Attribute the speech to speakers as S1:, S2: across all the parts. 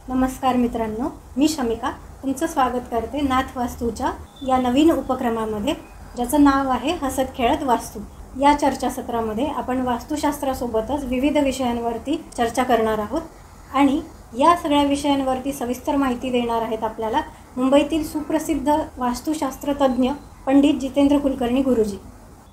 S1: नमस्कार मित्रांनो, मी शमिका तुमचं स्वागत करते नाथ वास्तूच्या या नवीन उपक्रमामध्ये, ज्याचं नाव आहे हसत खेळत वास्तू। या चर्चासत्रामध्ये आपण वास्तुशास्त्रासोबतच विविध विषयांवरती चर्चा करणार आहोत आणि या सगळ्या विषयांवरती सविस्तर माहिती देणार आहेत आपल्याला मुंबईतील सुप्रसिद्ध वास्तुशास्त्र तज्ञ पंडित जितेंद्र कुलकर्णी गुरुजी।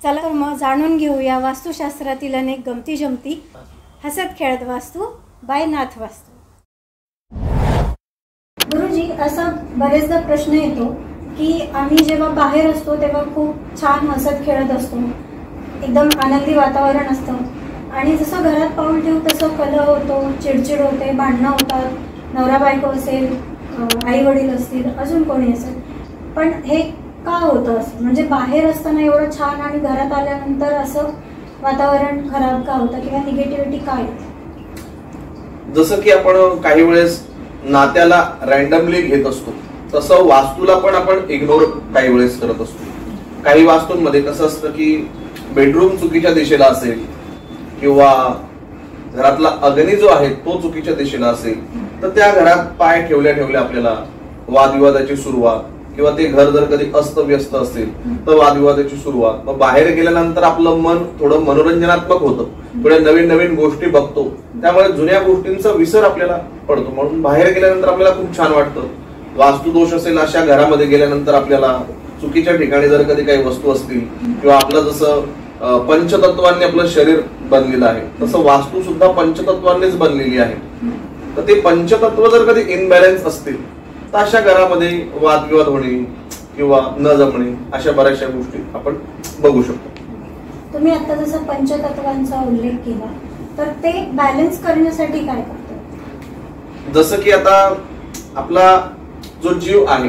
S1: चला तर मग जाणून घेऊया वास्तुशास्त्रातील अनेक गमती जमती। हसत खेळत वास्तू बाय नाथ वास्तू। गुरुजी, असा बरेचदा प्रश्न येतो की आम्ही जेव्हा बाहेर असतो तेव्हा खूप छान हसत खेळत असतो, एकदम आनंदी वातावरण असतं आणि जसं घरात पाऊल ठेवू तसं कलह होतो, चिडचिड होते, भांडणं होतात, नवरा बायको असेल, आई वडील असतील, अजून कोणी असेल। पण हे का होतं असं? म्हणजे बाहेर असताना एवढं छान आणि घरात आल्यानंतर असं वातावरण खराब का होतं किंवा निगेटिव्हिटी का येते?
S2: जसं की आपण काही वेळेस नात्याला रँडमली घेत असतो, तसं वास्तूला पण आपण इग्नोर काही वेळेस करत असतो। काही वास्तूंमध्ये कसं असतं की बेडरूम चुकीच्या दिशेला असेल किंवा घरातला अग्नी जो आहे तो चुकीच्या दिशेला असेल, तर त्या घरात पाय ठेवल्या ठेवल्या आपल्याला वादविवादाची सुरुवात, किंवा ते घर जर कधी अस्तव्यस्त असेल तर वादविवादाची सुरुवात। मग बाहेर गेल्यानंतर आपलं मन थोडं मनोरंजनात्मक होतं, थोड्या नवीन नवीन गोष्टी बघतो, त्यामुळे जुन्या गोष्टींचा विसर आपल्याला पडतो, म्हणून बाहेर गेल्यानंतर आपल्याला खूप छान वाटतं। वास्तुदोष असेल अशा घरामध्ये गेल्यानंतर आपल्याला चुकीच्या ठिकाणी जर कधी काही वस्तू असतील किंवा आपलं जसं पंचतत्वांनी आपलं शरीर बनलेलं आहे तसं वास्तू सुद्धा पंचतत्वांनीच बनलेली आहे, तर ते पंचतत्व जर कधी इनबॅलन्स असतील तर अशा घरामध्ये वादविवाद होणे किंवा न जमणे अशा बऱ्याचशा गोष्टी आपण बघू शकतो।
S1: तुम्ही आता जसं पंचतत्वांचा उल्लेख केला, तर ते बॅलन्स करण्यासाठी काय करतो?
S2: जसं की आता आपला जो जीव आहे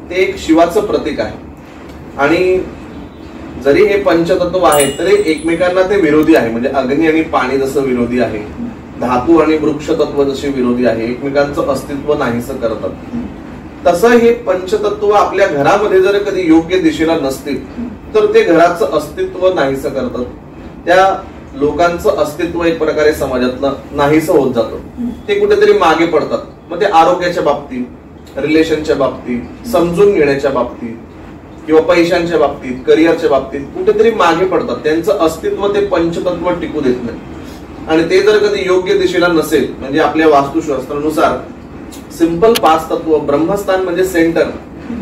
S2: ते एक शिवाचं प्रतीक आहे आणि जरी हे पंचतत्व आहे तरी एकमेकांना ते विरोधी आहे। म्हणजे अग्नी आणि पाणी जसं विरोधी आहे, धातू आणि वृक्ष तत्व जसे विरोधी आहे, एकमेकांचं अस्तित्व नाहीसं करतात, तसं हे पंचतत्व आपल्या घरामध्ये जर कधी योग्य दिशेला नसतील तर ते घराचं अस्तित्व नाहीसं करतात। त्या लोकांचं अस्तित्व एक प्रकारे समाजातलं नाहीसं होत जातं, ते कुठेतरी मागे पडतात। मग ते आरोग्याच्या बाबतीत, रिलेशनच्या बाबतीत, समजून घेण्याच्या बाबतीत किंवा पैशांच्या बाबतीत, करिअरच्या बाबतीत कुठेतरी मागे पडतात। त्यांचं अस्तित्व ते पंचतत्व टिकू देत नाही आणि ते जर कधी योग्य दिशेला नसेल, म्हणजे आपल्या वास्तुशास्त्रानुसार सिंपल पाच तत्व, ब्रह्मस्थान म्हणजे सेंटर,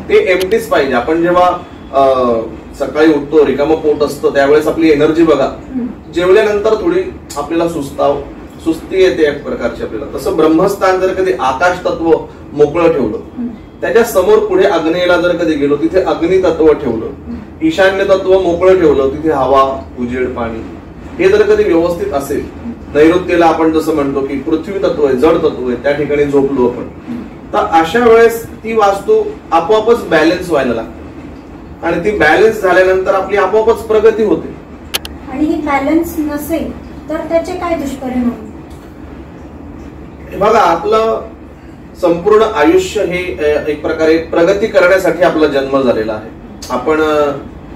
S2: ते एम्प्टीच पाहिजे। आपण जेव्हा सकाळी उठतो, रिकामं पोट असतं, त्यावेळेस आपली एनर्जी बघा, जेवल्यानंतर थोडी आपल्याला सुस्ती येते एक प्रकारची आपल्याला। तसं ब्रह्मस्थान जर कधी आकाश तत्व मोकळं ठेवलं, त्याच्या समोर पुढे आग्नेयला जर कधी गेलो तिथे अग्नी तत्व ठेवलं, ईशान्य तत्व मोकळं ठेवलं, तिथे हवा, उजेड, पाणी हे जर कधी व्यवस्थित असेल, नैऋत्येला आपण जसं म्हणतो की पृथ्वी तत्व आहे, जड तत्व आहे, त्या ठिकाणी झोपलो आपण, तर अशा वेळेस ती वास्तू आपोआपच बॅलन्स व्हायला लागते आणि ती बॅलन्स झाल्यानंतर आपली आपोआपच प्रगती होते।
S1: आणि ही बॅलन्स नसेल तर त्याचे काय दुष्परिणाम?
S2: बघा, आपलं संपूर्ण आयुष्य हे एक प्रकारे प्रगती करण्यासाठी आपला जन्म झालेला आहे। आपण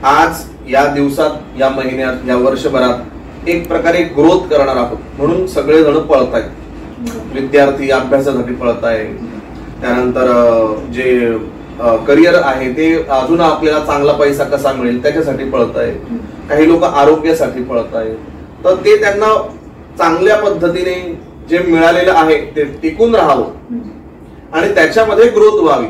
S2: आज या दिवसात, या महिन्यात, या वर्षभरात एक प्रकारे ग्रोथ करणार आहोत, म्हणून सगळेजण पळतायत। विद्यार्थी अभ्यासासाठी पळतायत, त्यानंतर जे करिअर आहे ते अजून आपल्याला चांगला पैसा कसा मिळेल त्याच्यासाठी पळतायत, काही लोक आरोग्यासाठी पळतायत, तर ते त्यांना चांगल्या पद्धतीने जे मिळालेलं आहे ते टिकून राहावं आणि त्याच्यामध्ये ग्रोथ व्हावी,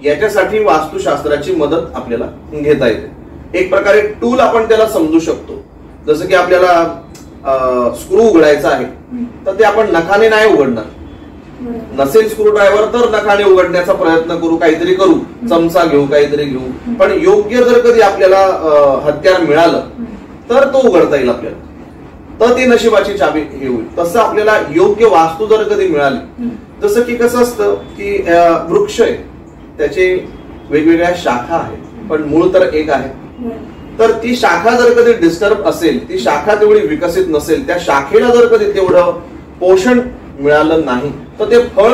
S2: याच्यासाठी वास्तुशास्त्राची मदत आपल्याला घेता येते। एक प्रकारे टूल आपण त्याला समजू शकतो। जसं की आपल्याला स्क्रू उघडायचा आहे तर ते आपण नखाने नाही उघडणार, नसेल स्क्रू ड्रायव्हर तर नखाने उघडण्याचा प्रयत्न करू, काहीतरी करू, चमचा घेऊ, काहीतरी घेऊ, पण योग्य जर कधी आपल्याला हत्यार मिळालं तर तो उघडता येईल आपल्याला, तर ती नशिबाची चाबी हे होईल। तसं आपल्याला योग्य वास्तू जर कधी मिळाली, जसं की कसं असतं की वृक्ष आहे, त्याचे वेगवेगळ्या शाखा आहेत पण मूळ तर एक आहे, तर ती शाखा जर कधी डिस्टर्ब असेल, ती शाखा तेवढी विकसित नसेल, त्या शाखेला जर कधी तेवढं पोषण मिळालं नाही तर ते फळ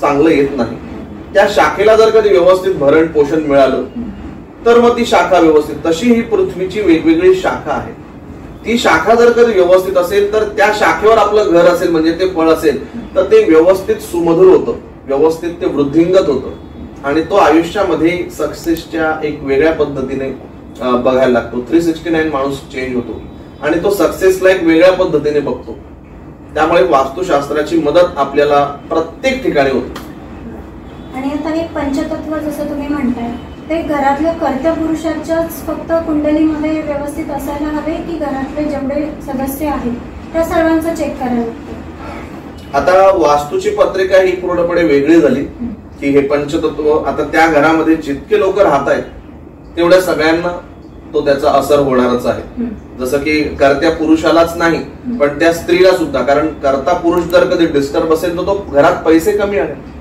S2: चांगलं येत नाही। त्या शाखेला जर कधी व्यवस्थित भरण पोषण मिळालं तर मग ती शाखा व्यवस्थित, तशी ही पृथ्वीची वेगवेगळी शाखा आहे, ती शाखा जर कधी व्यवस्थित असेल तर त्या शाखेवर आपलं घर असेल म्हणजे ते फळ असेल तर ते व्यवस्थित सुमधुर होतं, व्यवस्थित ते वृद्धिंगत होतं आणि तो आयुष्यामध्ये सक्सेसच्या एक वेगळ्या पद्धतीने बघायला लागतो. 369 माणूस चेंज होतो आणि तो सक्सेसला एक वेगळ्या पद्धतीने बघतो. त्यामुळे वास्तुशास्त्राची मदत आपल्याला प्रत्येक ठिकाणी होते.
S1: आणि आता हे पंचतत्व जसं तुम्ही म्हणताय ते घरातल्या कर्त्या पुरुषाच्याच फक्त कुंडलीमध्ये व्यवस्थित असायला हवे की घरातले जेवढे सदस्य आहेत त्या सर्वांचं चेक करायला लागतं?
S2: आता वास्तूची पत्रिका ही पूर्णपणे वेगळी झाली की हे पंचतत्व आता त्या घरामध्ये जितके लोक राहत आहेत तेवढ्या सगळ्यांना तो त्याचा असर होणारच आहे. जसं की कर्त्या पुरुषालाच नाही पण त्या स्त्रीला सुद्धा, कारण कर्ता पुरुष जर कधी डिस्टर्ब असेल तर तो घरात पैसे कमी आणेल.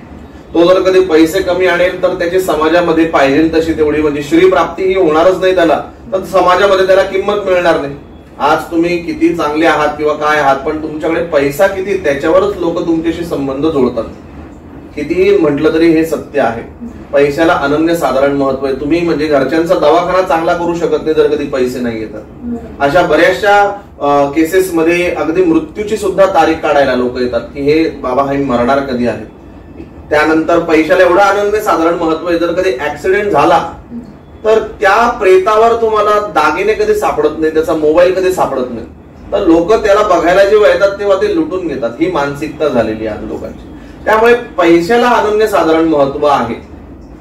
S2: तो जर कधी पैसे कमी आणेल तर त्याची समाजामध्ये पाहिजे तशी तेवढी म्हणजे श्री प्राप्ती ही होणारच नाही त्याला, तर समाजामध्ये त्याला किंमत मिळणार नाही. आज तुम्ही किती चांगले आहात किंवा काय आहात पण तुमच्याकडे पैसा किती त्याच्यावरच लोक तुमच्याशी संबंध जोडतात. कितीही म्हटलं तरी हे सत्य आहे. पैशाला अनन्यसाधारण महत्व आहे. तुम्ही म्हणजे घरच्यांचा दवाखाना चांगला करू शकत नाही जर कधी पैसे नाही येतात. अशा बऱ्याचशा केसेस मध्ये अगदी मृत्यूची सुद्धा तारीख काढायला लोक येतात की हे बाबा हे मरणार कधी आहे. त्यानंतर पैशाला एवढं अनन्यसाधारण महत्व आहे, जर कधी ऍक्सिडेंट झाला तर त्या प्रेतावर तुम्हाला दागिने कधी सापडत नाही, त्याचा मोबाईल कधी सापडत नाही, तर लोक त्याला बघायला जेव्हा येतात तेव्हा ते लुटून घेतात. ही मानसिकता झालेली आहे लोकांची. त्यामुळे पैशाला अनन्यसाधारण महत्व आहे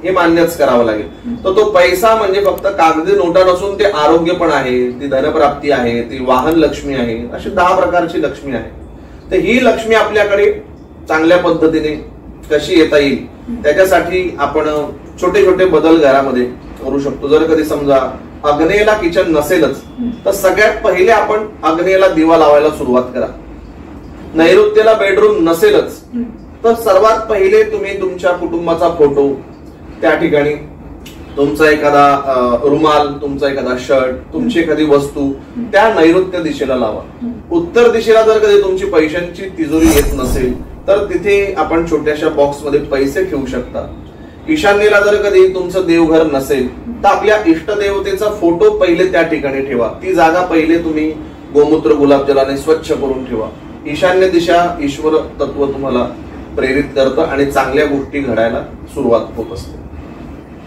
S2: हे मान्यच करावं लागेल. तर तो पैसा म्हणजे फक्त कागदी नोटा नसून ते आरोग्य पण आहे, ती धनप्राप्ती आहे, ती वाहन लक्ष्मी आहे, अशी 10 प्रकारची लक्ष्मी आहे. तर ही लक्ष्मी आपल्याकडे चांगल्या पद्धतीने कशी येता येईल त्याच्यासाठी आपण छोटे छोटे बदल घरामध्ये करू शकतो. जर कधी समजा अग्नेयला किचन नसेलच तर सगळ्यात पहिले आपण अग्नेयला दिवा लावायला सुरुवात करा. नैऋत्येला बेडरूम नसेलच तर सर्वात पहिले तुम्ही तुमच्या कुटुंबाचा फोटो, त्या ठिकाणी तुमचा एखादा रुमाल, तुमचा एखादा शर्ट, तुमची एखादी वस्तू त्या नैऋत्य दिशेला लावा. उत्तर दिशेला जर कधी तुमची पैशांची तिजोरी येत नसेल तर तिथे आपण छोट्याशा बॉक्समध्ये पैसे ठेवू शकता. ईशान्येला जर कधी तुमचं देवघर नसेल तर आपल्या इष्टदेवतेचा फोटो पहिले त्या ठिकाणी ठेवा. ती जागा पहिले तुम्ही गोमूत्र गुलाबजलाने स्वच्छ करून ठेवा. ईशान्य दिशा ईश्वर तत्व तुम्हाला प्रेरित करतं आणि चांगल्या गोष्टी घडायला सुरुवात होत असते.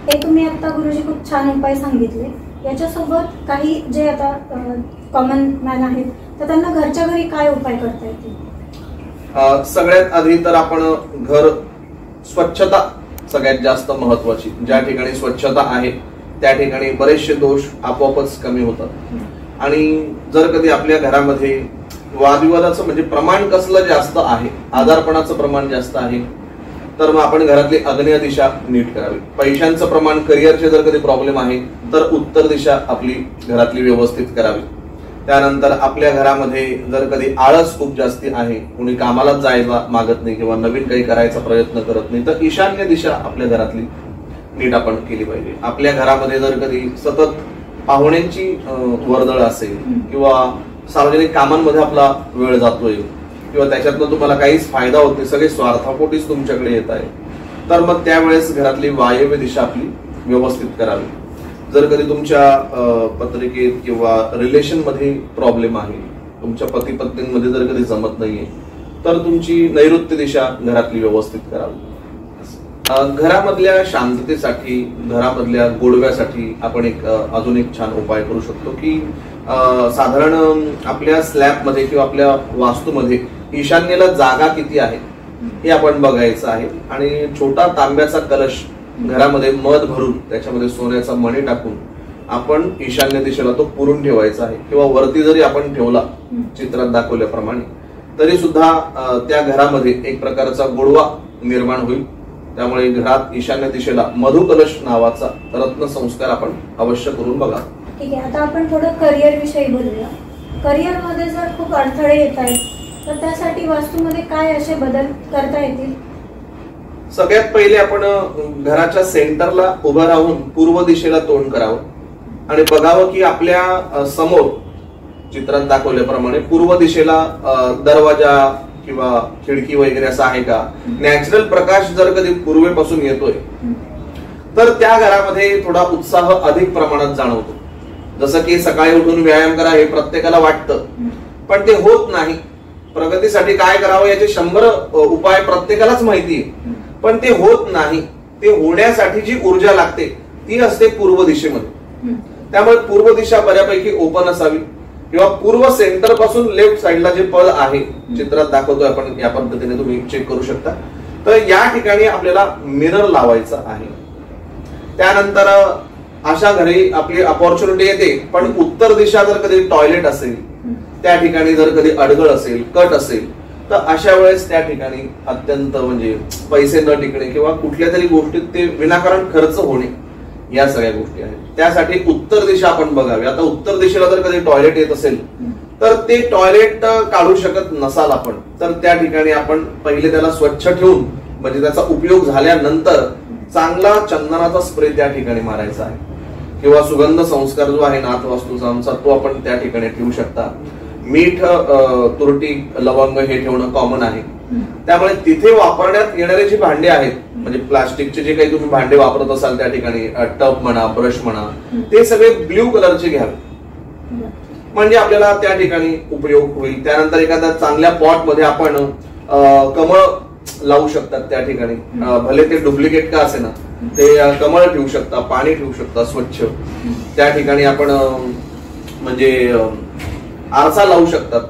S1: हे तुम्ही आता गुरुजी खूप छान उपाय सांगितले. याच्यासोबत काही जे आता कॉमन मॅन आहेत तर त्यांना घरच्या घरी काय उपाय करता येतील?
S2: सगळ्यात आधी तर आपण घर स्वच्छता सगळ्यात जास्त महत्वाची. ज्या ठिकाणी स्वच्छता आहे त्या ठिकाणी बरेचसे दोष आपोआपच कमी होतात. आणि जर कधी आपल्या घरामध्ये वादविवादाचं म्हणजे प्रमाण कसलं जास्त आहे, आजारपणाचं प्रमाण जास्त आहे तर मग आपण घरातली आग्नेय दिशा नीट करावी. पैशांचं प्रमाण, करिअरचे जर कधी प्रॉब्लेम आहे तर उत्तर दिशा आपली घरातली व्यवस्थित करावी. त्यानंतर आपल्या घरामध्ये जर कधी आळस खूप जास्ती आहे, कोणी कामालाच जायला मागत नाही किंवा नवीन काही करायचा प्रयत्न करत नाही तर ईशान्य दिशा आपल्या घरातली नीट आपण केली पाहिजे. आपल्या घरामध्ये जर कधी सतत पाहुण्यांची वर्दळ असेल किंवा सार्वजनिक कामांमध्ये आपला वेळ जातोय किंवा त्याच्यातनं तुम्हाला काहीच फायदा होत नाही, सगळे स्वार्थापोटीच तुमच्याकडे येत आहे, तर मग त्यावेळेस घरातली वायव्य दिशा आपली व्यवस्थित करावी. जर कधी तुमच्या पत्रिकेत किंवा रिलेशन मध्ये प्रॉब्लेम आहे, तुमच्या पती पत्नींमध्ये जर कधी जमत नाहीये तर तुमची नैऋत्य दिशा घरातली व्यवस्थित करावी. घरामधल्या शांततेसाठी, घरामधल्या गोडव्यासाठी आपण अजून एक छान उपाय करू शकतो की साधारण आपल्या स्लॅब मध्ये किंवा आपल्या वास्तूमध्ये ईशान्येला जागा किती आहे हे आपण बघायचं आहे. आणि छोटा तांब्याचा कलश घरामध्ये मध भरून त्याच्यामध्ये सोन्याचा मणी टाकून आपण ईशान्य दिशेला तो पुरून ठेवायचा आहे. किंवा वरती जरी आपण ठेवला चित्रात दाखवल्याप्रमाणे तरी सुद्धा त्या घरामध्ये एक प्रकारचा गोडवा निर्माण होईल. त्यामुळे घरात ईशान्य दिशेला मधुकलश नावाचा रत्न संस्कार आपण अवश्य करून बघा.
S1: ठीक आहे, आता आपण थोडं करिअर विषयी बोलूया. करिअर मध्ये जर खूप अडथळे येत आहेत तर त्यासाठी वास्तूमध्ये काय असे बदल करता येतील?
S2: सगळ्यात पहिले आपण घराच्या सेंटरला उभं राहून पूर्व दिशेला तोंड करावं आणि बघावं की आपल्या समोर चित्रात दाखवल्याप्रमाणे पूर्व दिशेला दरवाजा किंवा खिडकी वगैरे असं आहे का. नॅचरल प्रकाश जर कधी पूर्वेपासून येतोय तर त्या घरामध्ये थोडा उत्साह अधिक प्रमाणात जाणवतो. जसं की सकाळी उठून व्यायाम करा हे प्रत्येकाला वाटतं, पण ते होत नाही. प्रगतीसाठी काय करावं याचे 100 उपाय प्रत्येकालाच माहिती आहे, पण ते होत नाही. ते होण्यासाठी जी ऊर्जा लागते ती असते पूर्व दिशेमध्ये. त्यामुळे पूर्व दिशा बऱ्यापैकी ओपन असावी, किंवा पूर्व सेंटर पासून लेफ्ट साइडला जे पळ आहे, चित्रात दाखवतोय आपण, या पद्धतीने तुम्ही चेक करू शकता. तर या ठिकाणी आपल्याला मिरर लावायचा आहे. त्यानंतर अशा घरी आपली अपॉर्च्युनिटी येते, पण उत्तर दिशा जर कधी टॉयलेट असेल, त्या ठिकाणी जर कधी अडगळ असेल, कट असेल, तर अशा वेळेस त्या ठिकाणी अत्यंत म्हणजे पैसे न टिकणे किंवा कुठल्या तरी गोष्टीत ते विनाकारण खर्च होणे, या सगळ्या गोष्टी आहेत. त्यासाठी उत्तर दिशा आपण बघावी. आता उत्तर दिशेला जर कधी टॉयलेट येत असेल तर ते टॉयलेट काढू शकत नसाल आपण, तर त्या ठिकाणी आपण पहिले त्याला स्वच्छ ठेवून, म्हणजे त्याचा उपयोग झाल्यानंतर चांगला चंदनाचा स्प्रे त्या ठिकाणी मारायचा आहे, किंवा सुगंध संस्कार जो आहे नाथ वास्तूचा आमचा, तो आपण त्या ठिकाणी ठेवू शकता. मीठ, तुरटी, लवंग हे ठेवणं कॉमन आहे. त्यामुळे तिथे वापरण्यात येणारे जे भांडे आहेत, म्हणजे प्लास्टिकचे जे काही तुम्ही भांडे वापरत असाल त्या ठिकाणी, टब म्हणा, ब्रश म्हणा, ते सगळे ब्ल्यू कलरचे घ्यावे, म्हणजे आपल्याला त्या ठिकाणी उपयोग होईल. त्यानंतर एखाद्या चांगल्या पॉट मध्ये आपण कमळ लावू शकतात त्या ठिकाणी, भले ते डुप्लिकेट का असे ना, ते कमळ ठेवू शकता, पाणी ठेवू शकता स्वच्छ. त्या ठिकाणी आपण म्हणजे आरसा लावू शकतात,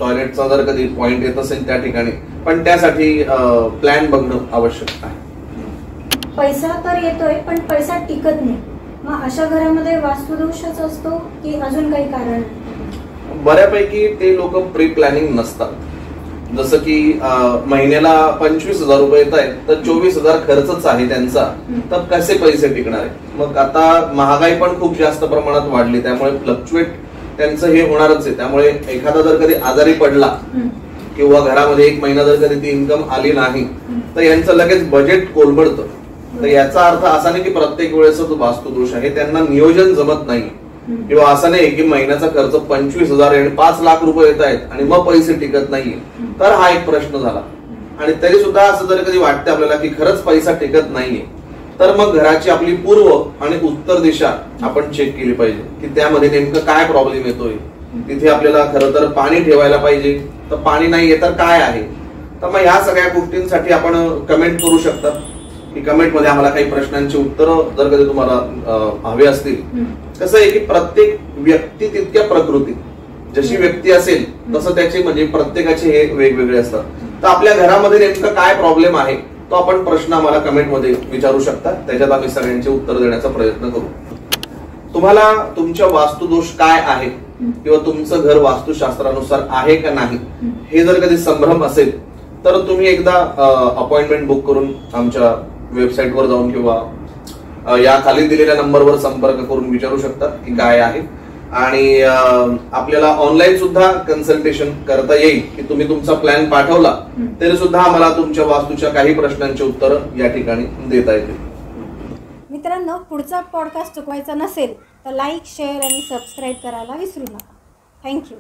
S2: टॉयलेटचा जर कधी पॉइंट येत असेल त्या ठिकाणी, पण त्यासाठी प्लॅन बघणं आवश्यक आहे.
S1: पैसा तर येतोय पण पैसा टिकत नाही, मग अशा घरामध्ये वास्तुदोषच असतो की अजून काही कारण?
S2: बऱ्यापैकी ते लोक प्री प्लॅनिंग नसतात. जसं की महिन्याला 25,000 रुपये येत आहेत, तर 24,000 खर्चच आहे त्यांचा, तर कसे पैसे टिकणार आहे? मग आता महागाई पण खूप जास्त प्रमाणात वाढली, त्यामुळे फ्लक्च्युएट त्यांचं हे होणारच आहे. त्यामुळे एखादा जर कधी आजारी पडला किंवा घरामध्ये 1 महिना जर कधी ती इन्कम आली नाही, तर यांचं लगेच बजेट कोलमडतं. तर याचा अर्थ असा नाही की प्रत्येक वेळेस तो वास्तुदोष आहे, त्यांना नियोजन जमत नाही, किंवा असं नाही की महिन्याचा खर्च 25,000 आणि 5 लाख रुपये येत आहेत आणि मग पैसे टिकत नाहीये, तर हा एक प्रश्न झाला. आणि तरी सुद्धा असं जर कधी वाटतं आपल्याला की खरंच पैसा टिकत नाहीये, तर मग घराची आपली पूर्व आणि उत्तर दिशा आपण चेक केली पाहिजे की त्यामध्ये नेमकं काय प्रॉब्लेम येतोय. तिथे आपल्याला खरं तर पाणी ठेवायला पाहिजे, तर पाणी नाहीये तर काय आहे. तर मग ह्या सगळ्या गोष्टींसाठी आपण कमेंट करू शकतात की कमेंट मध्ये आम्हाला काही प्रश्नांची उत्तरं जर कधी तुम्हाला हवे असतील. कसं आहे की प्रत्येक व्यक्ती तितक्या प्रकृती, जशी व्यक्ती असेल तसं त्याचे म्हणजे प्रत्येकाचे हे वेगवेगळे असतात. तर आपल्या घरामध्ये नेमकं काय प्रॉब्लेम आहे तो आपण प्रश्न आम्हाला कमेंट मध्ये विचारू शकता, त्याच्यात आम्ही सगळ्यांचे उत्तर देण्याचा प्रयत्न करू. तुम्हाला तुमच्या वास्तुदोष काय आहे किंवा तुमचं घर वास्तुशास्त्रानुसार आहे का नाही हे जर कधी संभ्रम असेल, तर तुम्ही एकदा अपॉइंटमेंट बुक करून आमच्या वेबसाईटवर जाऊन किंवा या खाली दिलेल्या नंबरवर संपर्क करून विचारू शकता की काय आहे. आणि आपल्याला ऑनलाईन सुद्धा कन्सल्टेशन करता येईल की तुम्ही तुमचा प्लॅन पाठवला तरी सुद्धा आम्हाला तुमच्या वास्तूच्या काही प्रश्नांची उत्तर या ठिकाणी देता येतील.
S1: मित्रांनो, पुढचा पॉडकास्ट चुकवायचा नसेल तर लाईक, शेअर आणि सबस्क्राईब करायला विसरू नका. थँक्यू.